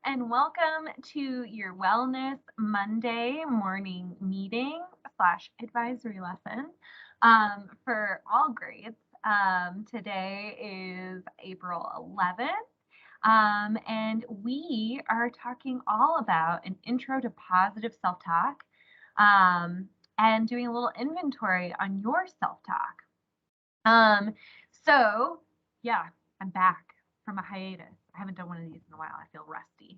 And welcome to your Wellness Monday morning meeting slash advisory lesson for all grades. Today is April 11th, and we are talking all about an intro to positive self-talk and doing a little inventory on your self-talk. Um, so, yeah, I'm back from a hiatus. I haven't done one of these in a while. I feel rusty.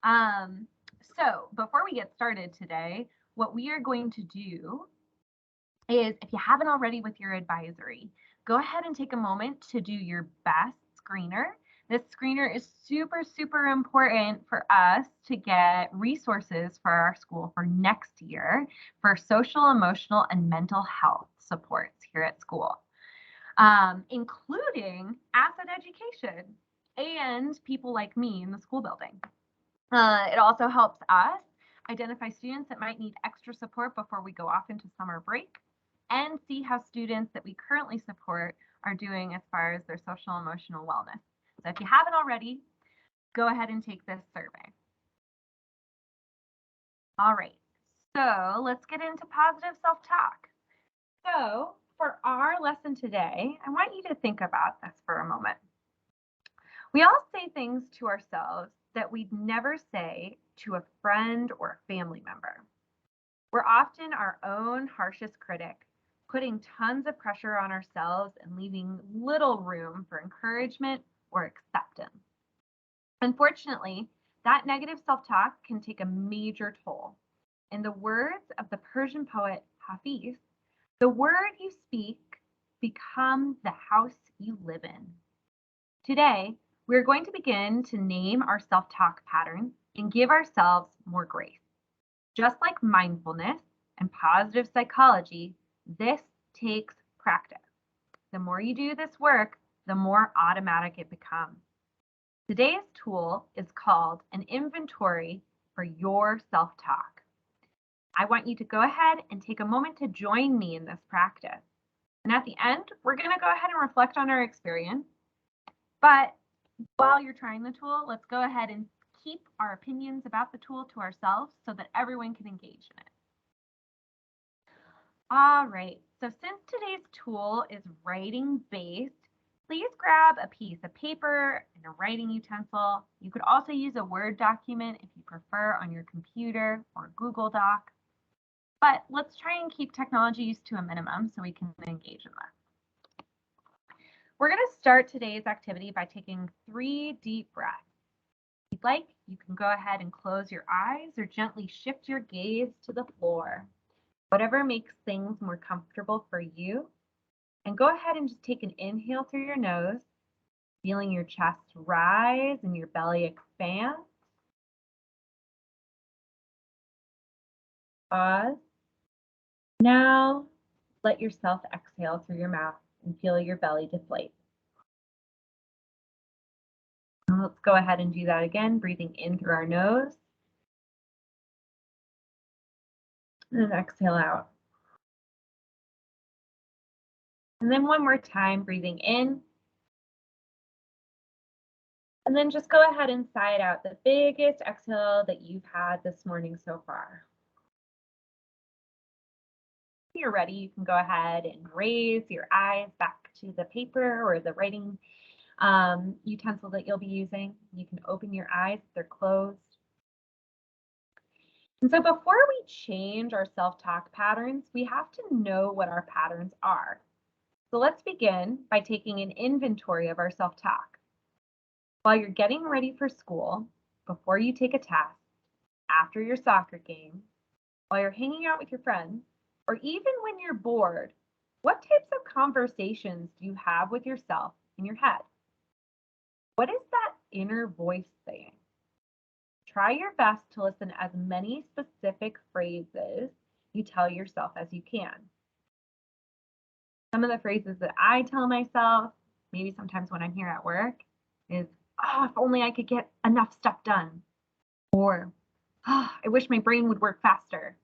Um, so before we get started today, what we are going to do is, if you haven't already with your advisory, go ahead and take a moment to do your best screener. This screener is super, super important for us to get resources for our school for next year for social, emotional, and mental health supports here at school, including asset education and people like me in the school building. It also helps us identify students that might need extra support before we go off into summer break and see how students that we currently support are doing as far as their social emotional wellness. So if you haven't already, go ahead and take this survey. All right, so let's get into positive self-talk. So for our lesson today, I want you to think about this for a moment. We all say things to ourselves that we'd never say to a friend or a family member. We're often our own harshest critic, putting tons of pressure on ourselves and leaving little room for encouragement or acceptance. Unfortunately, that negative self-talk can take a major toll. In the words of the Persian poet Hafiz, the word you speak becomes the house you live in. Today, we're going to begin to name our self-talk patterns and give ourselves more grace. Just like mindfulness and positive psychology, this takes practice. The more you do this work, the more automatic it becomes. Today's tool is called an inventory for your self-talk. I want you to go ahead and take a moment to join me in this practice. And at the end, we're going to go ahead and reflect on our experience. But while you're trying the tool, let's go ahead and keep our opinions about the tool to ourselves so that everyone can engage in it. All right, so since today's tool is writing based, please grab a piece of paper and a writing utensil. You could also use a Word document if you prefer on your computer or Google Doc. But let's try and keep technology use to a minimum so we can engage in that. We're going to start today's activity by taking 3 deep breaths. If you'd like, you can go ahead and close your eyes or gently shift your gaze to the floor, whatever makes things more comfortable for you. And go ahead and just take an inhale through your nose, feeling your chest rise and your belly expand. Pause. Now, let yourself exhale through your mouth and feel your belly deflate. Let's go ahead and do that again, breathing in through our nose. And then exhale out. And then one more time, breathing in. And then just go ahead and sigh it out, the biggest exhale that you've had this morning so far. If you're ready, you can go ahead and raise your eyes back to the paper or the writing utensil that you'll be using. You can open your eyes if they're closed. And so before we change our self-talk patterns, we have to know what our patterns are. So let's begin by taking an inventory of our self-talk. While you're getting ready for school, before you take a test, after your soccer game, while you're hanging out with your friends, or even when you're bored, what types of conversations do you have with yourself in your head? What is that inner voice saying? Try your best to listen as many specific phrases you tell yourself as you can. Some of the phrases that I tell myself, maybe sometimes when I'm here at work, is, oh, if only I could get enough stuff done. Or, oh, I wish my brain would work faster.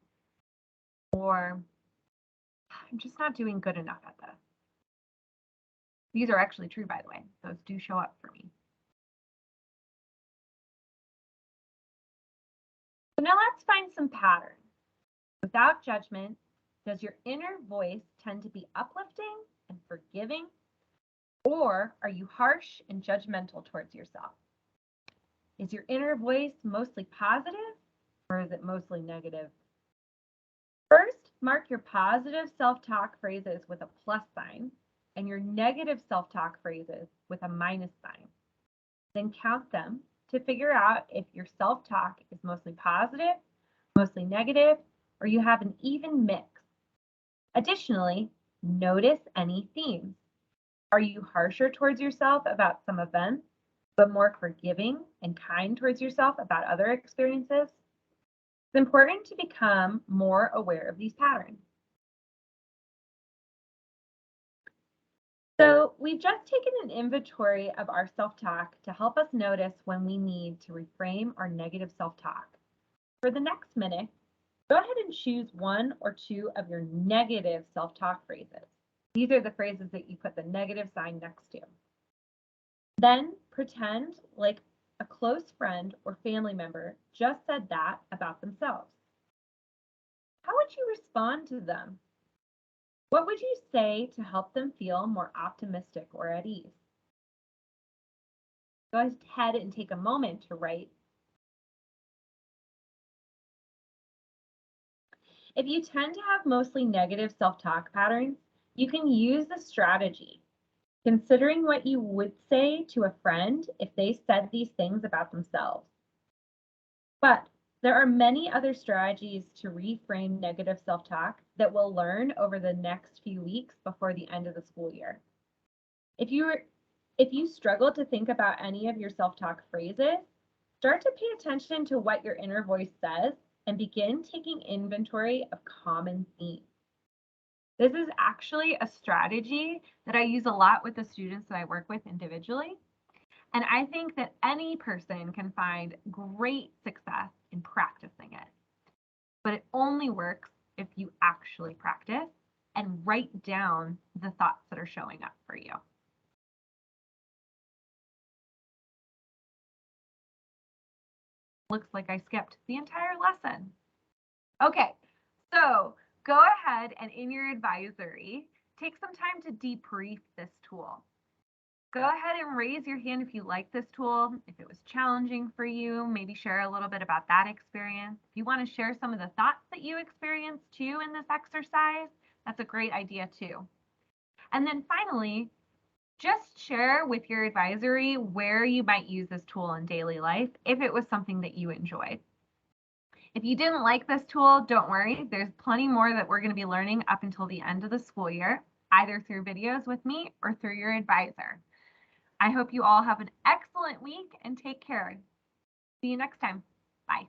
Or, I'm just not doing good enough at this. These are actually true, by the way. Those do show up for me. So now let's find some patterns. Without judgment, does your inner voice tend to be uplifting and forgiving? Or are you harsh and judgmental towards yourself? Is your inner voice mostly positive or is it mostly negative? First, mark your positive self-talk phrases with a plus sign and your negative self-talk phrases with a minus sign. Then count them to figure out if your self-talk is mostly positive, mostly negative, or you have an even mix. Additionally, notice any themes. Are you harsher towards yourself about some events, but more forgiving and kind towards yourself about other experiences? It's important to become more aware of these patterns. So we've just taken an inventory of our self-talk to help us notice when we need to reframe our negative self-talk. For the next minute, go ahead and choose one or two of your negative self-talk phrases. These are the phrases that you put the negative sign next to. Then pretend like a close friend or family member just said that about themselves. How would you respond to them? What would you say to help them feel more optimistic or at ease? Go ahead and take a moment to write. If you tend to have mostly negative self-talk patterns, you can use the strategy, considering what you would say to a friend if they said these things about themselves. But there are many other strategies to reframe negative self-talk that we'll learn over the next few weeks before the end of the school year. If you struggle to think about any of your self-talk phrases, start to pay attention to what your inner voice says and begin taking inventory of common themes. This is actually a strategy that I use a lot with the students that I work with individually. And I think that any person can find great success in practicing it. But it only works if you actually practice and write down the thoughts that are showing up for you. Looks like I skipped the entire lesson. Okay, so go ahead and in your advisory, take some time to debrief this tool. Go ahead and raise your hand if you like this tool, if it was challenging for you, maybe share a little bit about that experience. If you want to share some of the thoughts that you experienced too in this exercise, that's a great idea too. And then finally, just share with your advisory where you might use this tool in daily life if it was something that you enjoyed. If you didn't like this tool, don't worry. There's plenty more that we're going to be learning up until the end of the school year, either through videos with me or through your advisor. I hope you all have an excellent week and take care. See you next time. Bye.